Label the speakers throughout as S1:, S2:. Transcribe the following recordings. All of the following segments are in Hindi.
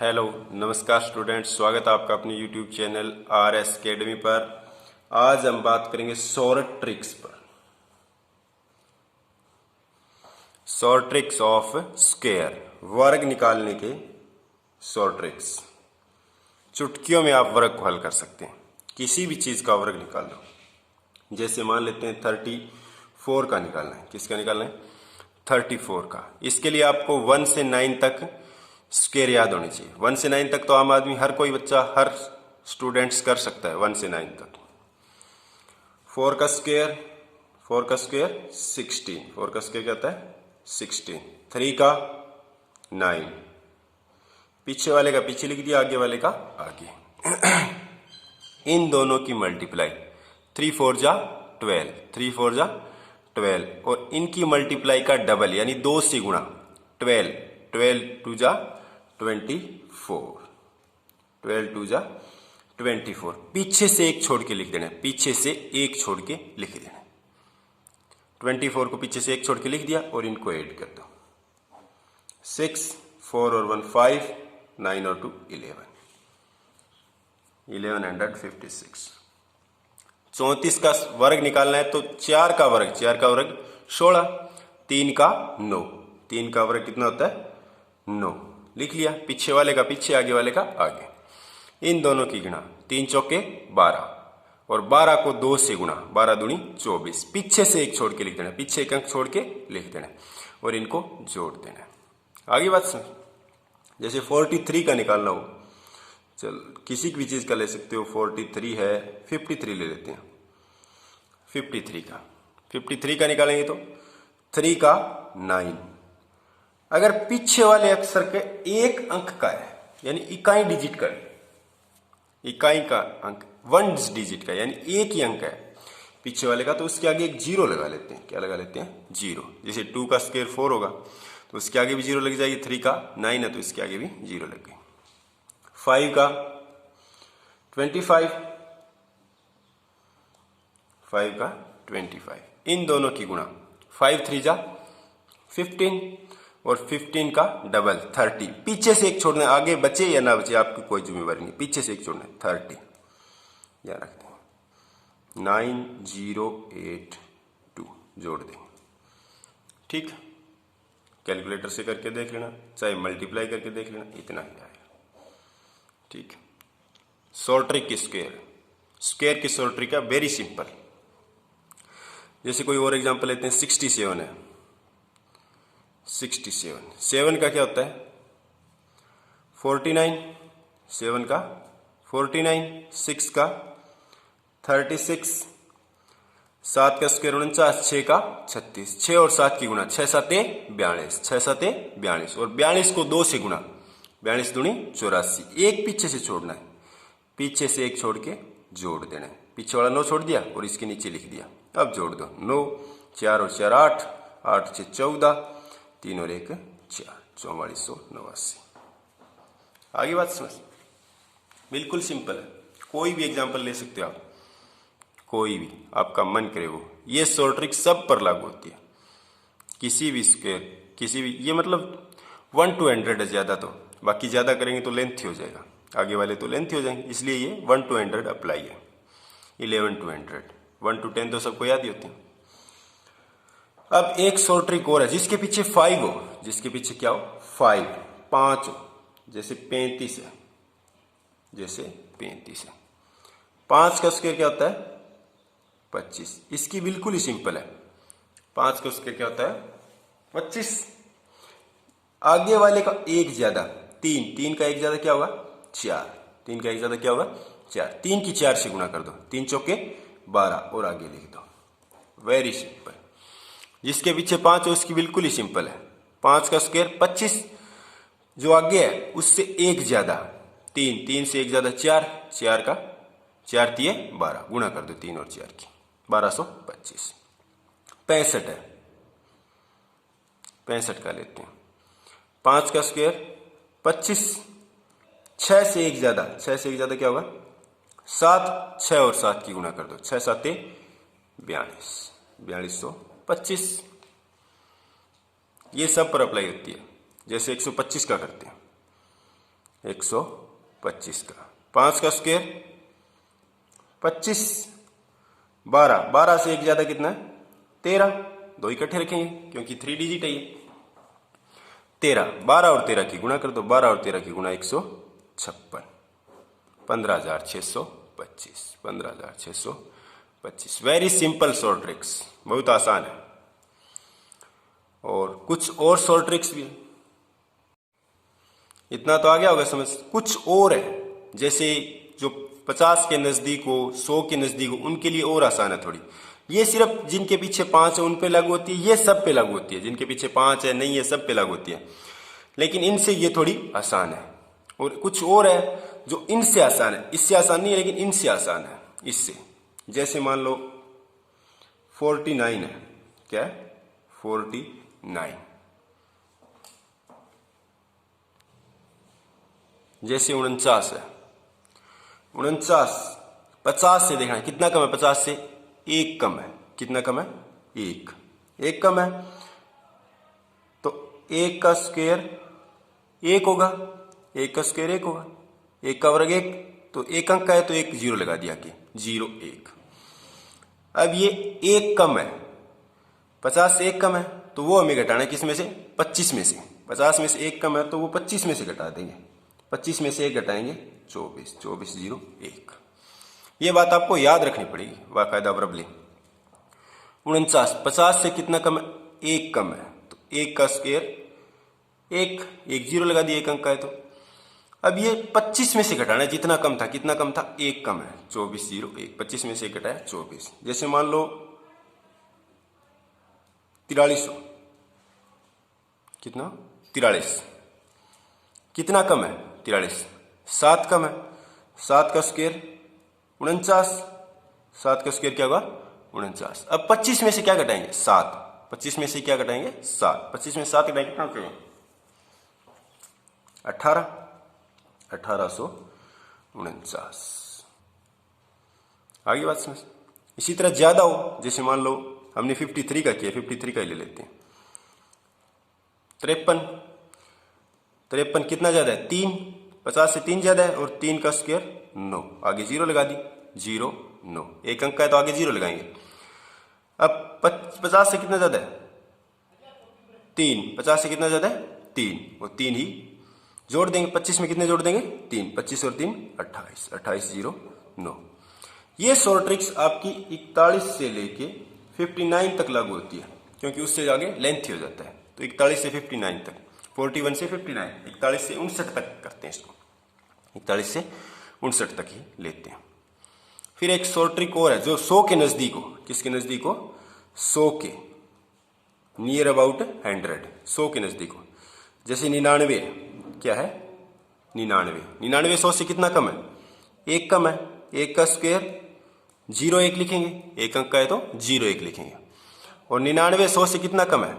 S1: हेलो नमस्कार स्टूडेंट्स, स्वागत है आपका अपने यूट्यूब चैनल RS अकेडमी पर। आज हम बात करेंगे शॉर्ट ट्रिक्स पर। शॉर्ट ट्रिक्स ऑफ स्क्वायर, वर्ग निकालने के शॉर्ट ट्रिक्स। चुटकियों में आप वर्ग को हल कर सकते हैं। किसी भी चीज का वर्ग निकाल लो। जैसे मान लेते हैं 34 का निकालना है। किसका निकालना है? 34 का। इसके लिए आपको 1 से 9 तक स्क्वायर याद होनी चाहिए। 1 से 9 तक तो आम आदमी, हर कोई बच्चा, हर स्टूडेंट्स कर सकता है 1 से 9 तक। 4 का स्क्वायर 16। 4 का स्क्वायर क्या होता है? 16। 3 का 9। पीछे वाले का पीछे लिख दिया, आगे वाले का आगे। इन दोनों की मल्टीप्लाई 3 4 जा 12, 3 4 जा 12, और इनकी मल्टीप्लाई का डबल यानी 2 से गुणा 12, 12 2 जा 24, 12 2 जा 24। पीछे से एक छोड़ के लिख देना, पीछे से एक छोड़ के लिख देना। 24 को पीछे से एक छोड़ के लिख दिया और इनको ऐड कर दो। 6, 4 और 1 5, 9 और 2 11, 1156। 34 का वर्ग निकालना है तो 4 का वर्ग 16, 3 का 9, 3 का वर्ग कितना होता है? 9। लिख लिया, पीछे वाले का पीछे, आगे वाले का आगे। इन दोनों की गुणा 3 चौके 12, और 12 को 2 से गुणा, 12 दूनी 24। पीछे से एक छोड़ के लिख देना, पीछे एक अंक छोड़ के लिख देना और इनको जोड़ देना। आगे बात समझ। जैसे 43 का निकालना हो, चल किसी भी चीज का ले सकते हो। 43 है, 53 ले लेते हैं। 53 का निकालेंगे तो 3 का 9। अगर पीछे वाले अक्षर के एक अंक का है, यानी इकाई डिजिट का, इकाई का अंक 1 डिजिट का, यानी एक ही अंक है पीछे वाले का, तो उसके आगे एक जीरो लगा लेते हैं। क्या लगा लेते हैं? जीरो। जैसे 2 का स्क्वायर 4 होगा तो उसके आगे भी जीरो लग जाएगी। 3 का 9 है तो इसके आगे भी जीरो लग गई। 5 का 25, 5 का 25। इन दोनों की गुणा 5 3 जा 15, और 15 का डबल 30। पीछे से एक छोड़ना है, आगे बचे या ना बचे आपकी कोई जिम्मेवारी नहीं, पीछे से एक छोड़ना है। 30 याद रखते हैं। 9082 जोड़ देंगे। ठीक, कैलकुलेटर से करके देख लेना, चाहे मल्टीप्लाई करके देख लेना, इतना ही आएगा। ठीक। शॉर्ट ट्रिक की स्क्वायर की शॉर्ट ट्रिक है वेरी सिंपल। जैसे कोई और एग्जांपल लेते हैं। 67 है। 67, 7 का क्या होता है? 49, 7 का 49, 6 का 36, 7 का स्क्वायर 49, 6 का 36। 6 और 7 की गुणा 6 7 42, 6 7 42, और 42 को 2 से गुणा 42 दूनी 84। एक पीछे से छोड़ना है, पीछे से एक छोड़ के जोड़ देना है। पीछे वाला 9 छोड़ दिया और इसके नीचे लिख दिया। अब जोड़ दो। 9, 4 और 4 8, 8 6 14, 3 और 1 4, 4489। आगे बात समझ। बिल्कुल सिंपल है, कोई भी एग्जांपल ले सकते हो आप, कोई भी आपका मन करे वो। ये शॉर्ट ट्रिक सब पर लागू होती है। किसी भी स्क्वायर, किसी भी, ये मतलब 1 to 100 है ज्यादा, तो बाकी ज्यादा करेंगे तो लेंथ हो जाएगा, आगे वाले तो लेंथ हो जाएंगे, इसलिए ये 1 to 100 अप्लाई है। 11 to 100, 1 to 10 तो सबको याद ही होती है। अब एक शॉर्ट ट्रिक और है जिसके पीछे 5 हो, जिसके पीछे क्या हो? 5 हो। जैसे 35 है, जैसे 35 है। 5 का स्क्वायर क्या होता है? 25। इसकी बिल्कुल ही सिंपल है। 5 का स्क्वायर क्या होता है? 25। आगे वाले का एक ज्यादा 3, 3 का एक ज्यादा क्या होगा? 4, 3 का एक ज्यादा क्या होगा? 4। 3 की 4 से गुणा कर दो, 3 चौके 12, और आगे लिख दो। Very simple. जिसके पीछे 5 है उसकी बिल्कुल ही सिंपल है। 5 का स्क्वायर 25, जो आगे है उससे एक ज्यादा 3, 3 से एक ज्यादा 4, 4 का 4 तिये 12, गुणा कर दो 3 और 4 की, 1225। 65 है, 65 का लेते हैं। 5 का स्क्वायर 25, 6 से एक ज्यादा, 6 से एक ज्यादा क्या होगा? 7, 6 और 7 की गुणा कर दो, 6 7 42, 4225। ये सब पर अप्लाई होती है। जैसे 125 का करते हैं। 125 का। 5 का स्क्वायर 25, 12, 12 से एक ज्यादा कितना है 13, दो इकट्ठे रखेंगे क्योंकि 3 डिजिट है ये। 13, 12 और 13 की गुणा कर दो, 12 और 13 की गुणा 156, 15,625, 15,625। वेरी सिंपल शॉर्ट ट्रिक्स, बहुत आसान है। और कुछ और शॉर्ट ट्रिक्स भी है, इतना तो आ गया होगा समझ। कुछ और है, जैसे जो 50 के नजदीक हो, 100 के नजदीक हो, उनके लिए और आसान है थोड़ी। ये सिर्फ जिनके पीछे 5 है उन पे लागू होती है, ये सब पे लागू होती है। जिनके पीछे 5 है नहीं है सब पे लागू होती है, लेकिन इनसे ये थोड़ी आसान है। और कुछ और है जो इनसे आसान है, इससे आसान नहीं है लेकिन इनसे आसान है इससे। जैसे मान लो 49 है, क्या है 49, जैसे 49 है, 49 50 से देखना कितना कम है, 50 से एक कम है। कितना कम है, एक कम है, तो एक का स्क्वायर एक होगा, एक का स्क्वायर एक होगा, एक का वर्ग एक, तो एक अंक का है तो एक जीरो लगा दिया कि 0 1। अब ये एक कम है, 50 से एक कम है तो वो हमें घटाना है किस में से, 25 में से। 50 में से एक कम है तो वो 25 में से घटा देंगे, 25 में से एक घटाएंगे 24, 24 0 1। ये बात आपको याद रखनी पड़ेगी बाकायदा बराबरी। 49, 50 से कितना कम है, एक कम है, तो एक का स्क्वायर एक जीरो लगा दिया एक अंक का है तो। अब ये 25 में से घटाना है, जितना कम था, कितना कम था, एक कम है, 24 0 1, 25 में से एक घटाया 24। जैसे मान लो 4300, कितना 43, कितना कम है 43, 7 कम है, 7 का स्क्वायर 49, 7 का स्क्वायर क्या होगा 49। अब 25 में से क्या घटाएंगे, 7, 25 में से क्या घटाएंगे 7, 25 में 7 घटाएंगे कितना करेंगे 18, 1849। आगे बात समझ। इसी तरह ज्यादा हो, जैसे मान लो हमने 53 का किया, 53 का ही ले लेते हैं। 53 कितना ज्यादा है 3, 50 से 3 ज्यादा है, और 3 का स्क्वायर 9, आगे जीरो लगा दी, 0 9, एक अंक का है तो आगे जीरो लगाएंगे। अब 50 से कितना ज्यादा है 3, 50 से कितना ज्यादा है 3, वो 3 ही जोड़ देंगे, 25 में कितने जोड़ देंगे 3, 25 और 3 28, 28 0 9। ये शॉर्ट ट्रिक्स आपकी 41 से लेके 59 तक लागू होती है, क्योंकि उससे आगे लेंथी हो जाता है। तो 41 से 59 तक, 41 से 59, 41 से 59 तक करते हैं इसको, 41 से 59 तक ही लेते हैं। फिर एक शॉर्ट ट्रिक और है जो 100 के नजदीक हो। किसके नजदीक हो, 100 के, नियर अबाउट 100, 100 के नजदीक हो। जैसे 99, क्या है 99, 99 100 से कितना कम है, एक कम है, एक का स्क्वायर 0 1 लिखेंगे, एक अंक का है तो 0 1 लिखेंगे। और 99 100 से कितना कम है,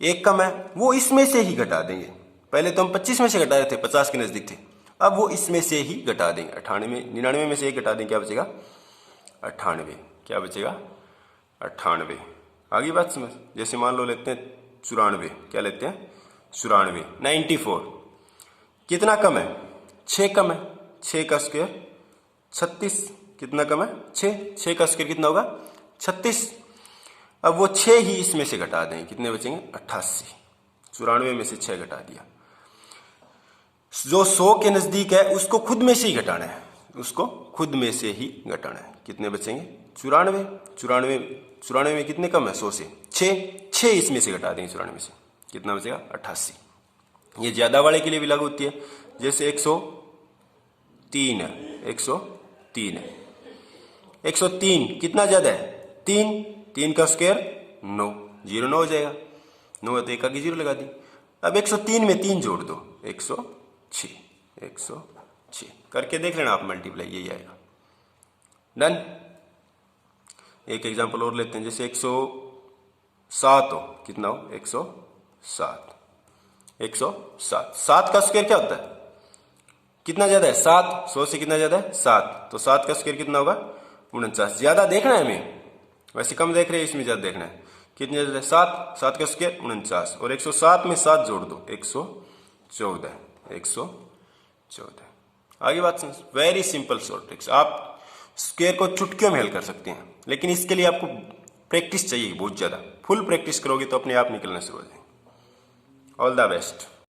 S1: एक कम है, वो इसमें से ही घटा देंगे। पहले तो हम 25 में से घटा रहे थे, 50 के नजदीक थे, अब वो इसमें से ही घटा देंगे। 98, 99 में से एक घटा देंगे, क्या बचेगा 98, क्या बचेगा 98। आगे बात समझ। जैसे मान लो लेते हैं 94, क्या लेते हैं 94, 94 कितना कम है 6 कम है, 6 का स्क्वायर 36, कितना कम है 6, 6 का स्क्वायर कितना होगा 36। अब वो 6 ही इसमें से घटा देंगे, कितने बचेंगे 88, 94 में से 6 घटा दिया। जो 100 के नजदीक है उसको खुद में से ही घटाना है, उसको खुद में से ही घटाना है। कितने बचेंगे 94, 94 में कितने कम है 100 से 6 इसमें से घटा देंगे 94 में से, कितना बचेगा 88। ये ज्यादा वाले के लिए भी लागू होती है। जैसे 103 है, 103 है, 103 कितना ज्यादा है 3, 3 का स्क्वायर 9, 0 9 हो जाएगा, 9 है तो एक आगे 0 लगा दी। अब 103 में 3 जोड़ दो, 106, 106 करके देख लेना आप, मल्टीप्लाई यही आएगा। डन। एक एग्जांपल और लेते हैं, जैसे 107 हो, कितना हो 107, 107, 7 का स्क्वायर क्या होता है, कितना ज्यादा है 7, 100 से कितना ज्यादा है 7, तो 7 का स्क्वायर कितना होगा 49। ज्यादा देखना है हमें, वैसे कम देख रहे हैं, इसमें ज्यादा देखना है। कितने ज्यादा है 7, 7 का स्क्वायर 49, और 107 में 7 जोड़ दो 114, 114। आगे बात समझ, वेरी सिंपल शॉर्ट ट्रिक्स। आप स्क्वायर को चुटकियों में हल कर सकते हैं, लेकिन इसके लिए आपको प्रैक्टिस चाहिए बहुत ज़्यादा। फुल प्रैक्टिस करोगे तो अपने आप निकलना शुरू हो जाएगा। All the best.